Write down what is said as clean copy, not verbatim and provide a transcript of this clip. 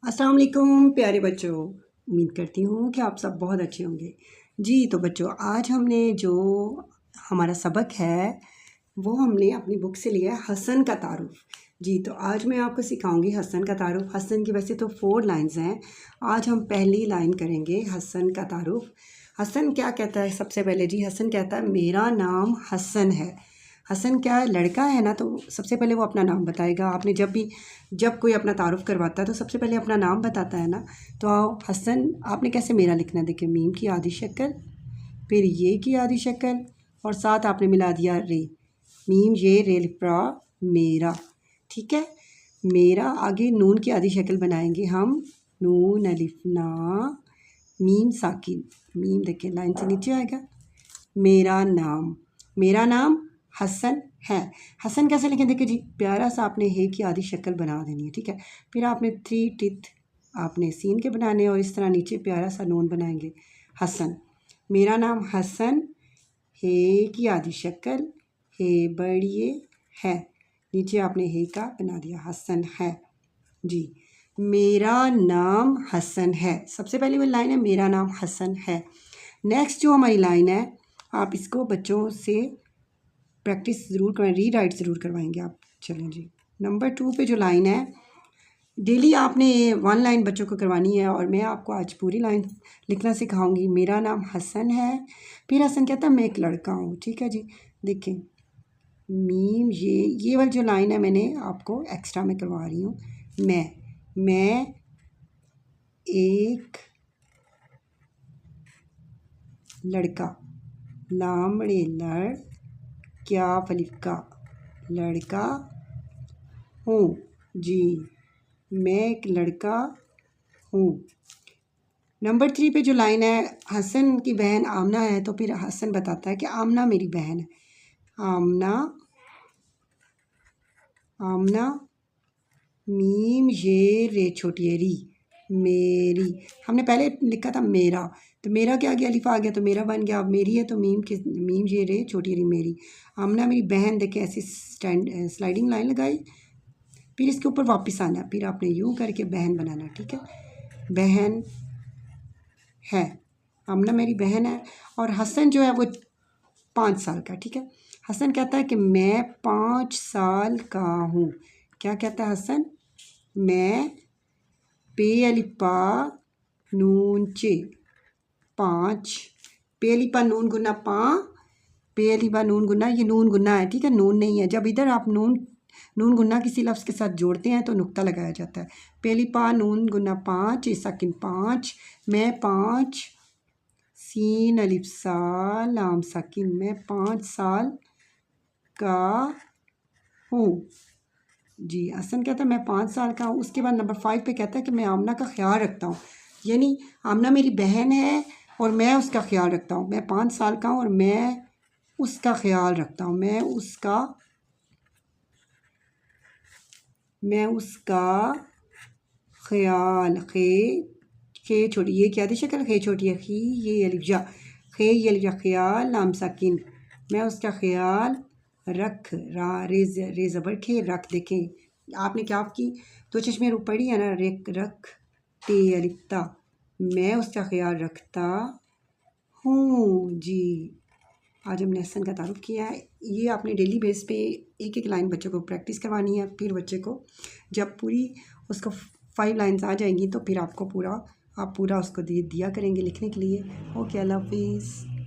अस्सलाम वालेकुम प्यारे बच्चों। उम्मीद करती हूँ कि आप सब बहुत अच्छे होंगे। जी तो बच्चों, आज हमने जो हमारा सबक है वो हमने अपनी बुक से लिया है हसन का तारुफ। जी तो आज मैं आपको सिखाऊंगी हसन का तारुफ। हसन की वैसे तो 4 लाइंस हैं। आज हम पहली लाइन करेंगे हसन का तारुफ। हसन क्या कहता है? सबसे पहले जी हसन कहता है मेरा नाम हसन है। हसन क्या लड़का है ना, तो सबसे पहले वो अपना नाम बताएगा। आपने जब कोई अपना तारुफ करवाता है तो सबसे पहले अपना नाम बताता है ना। तो हसन आपने कैसे मेरा लिखना है, देखिए मीम की आधी शक्ल, फिर ये की आधी शक्ल, और साथ आपने मिला दिया रे। मीम ये रे लिप्रा मेरा, ठीक है। मेरा आगे नून की आधी शक्ल बनाएंगे हम, नून अलिफ ना मीम साकिन। मीम देखिए लाइन से नीचे आएगा। मेरा नाम हसन है। हसन कैसे लिखें? देखिए जी, प्यारा सा आपने हे की आधी शक्ल बना देनी है, ठीक है। फिर आपने 3 टिथ आपने सीन के बनाने और इस तरह नीचे प्यारा सा नून बनाएंगे हसन। मेरा नाम हसन, हे की आधी शक्ल, हे बड़िए है, नीचे आपने हे का बना दिया हसन है। जी मेरा नाम हसन है, सबसे पहली वो लाइन है मेरा नाम हसन है। नेक्स्ट जो हमारी लाइन है, आप इसको बच्चों से प्रैक्टिस ज़रूर करवाएं, रीराइट ज़रूर करवाएंगे आप। चलें जी, नंबर 2 पे जो लाइन है, डेली आपने 1 लाइन बच्चों को करवानी है और मैं आपको आज पूरी लाइन लिखना सिखाऊंगी। मेरा नाम हसन है, फिर हसन कहता है मैं एक लड़का हूँ, ठीक है जी। देखें मीम ये वाली जो लाइन है मैंने आपको एक्स्ट्रा में करवा रही हूँ। मैं एक लड़का, लामड़े लड़ क्या फलिका लड़का हूँ। जी मैं एक लड़का हूँ। नंबर 3 पे जो लाइन है, हसन की बहन आमना है, तो फिर हसन बताता है कि आमना मेरी बहन है। आमना मीम ये रे छोटी है री मेरी। हमने पहले लिखा था मेरा, तो मेरा क्या आ गया? अलिफ आ गया तो मेरा बन गया। अब मेरी है तो मीम ये रे छोटी री मेरी। आमना मेरी बहन, देखे ऐसी स्लाइडिंग लाइन लगाई, फिर इसके ऊपर वापस आना, फिर आपने यूँ करके बहन बनाना, ठीक है। बहन है, आमना मेरी बहन है। और हसन जो है वो 5 साल का, ठीक है। हसन कहता है कि मैं 5 साल का हूँ। क्या कहता है हसन? मैं पे अलिपा नून चे 5, पे अलिपा नून गुना पा, पे अलिपा नून गुना, ये नून गुना है, ठीक है, नून नहीं है। जब इधर आप नून गुना किसी लफ्ज़ के साथ जोड़ते हैं तो नुक्ता लगाया जाता है। पे अलिपा नून गुना 5 साकिन 5, मैं 5 सीन अलिफ साल लाम साकिन, मैं 5 साल का हूँ। जी हसन कहता है मैं 5 साल का हूँ। उसके बाद नंबर 5 पे कहता है कि मैं आमना का ख्याल रखता हूँ, यानी आमना मेरी बहन है और मैं उसका ख्याल रखता हूँ। मैं 5 साल का हूँ और मैं उसका ख्याल रखता हूँ। मैं उसका ख्याल, खे छोटी, ये क्या थी शक्ल? खे छोटी है, खी ये अलिफ या, खे ये अलिफ या, ख्याल लाम साकिन, मैं उसका ख्याल रख रा रे ज़बर खे रख। देखें आपने क्या की, 2 चश्मे रूप पड़ी है ना, रख टे अलिफ्ता, मैं उसका ख्याल रखता हूँ। जी आज हमने हसन का तारुफ किया है। ये आपने डेली बेस पे एक एक लाइन बच्चों को प्रैक्टिस करवानी है। फिर बच्चे को जब पूरी उसको 5 लाइन्स आ जाएंगी तो फिर आप पूरा उसको दिया करेंगे लिखने के लिए। ओके, अल्लाह हाफिज़।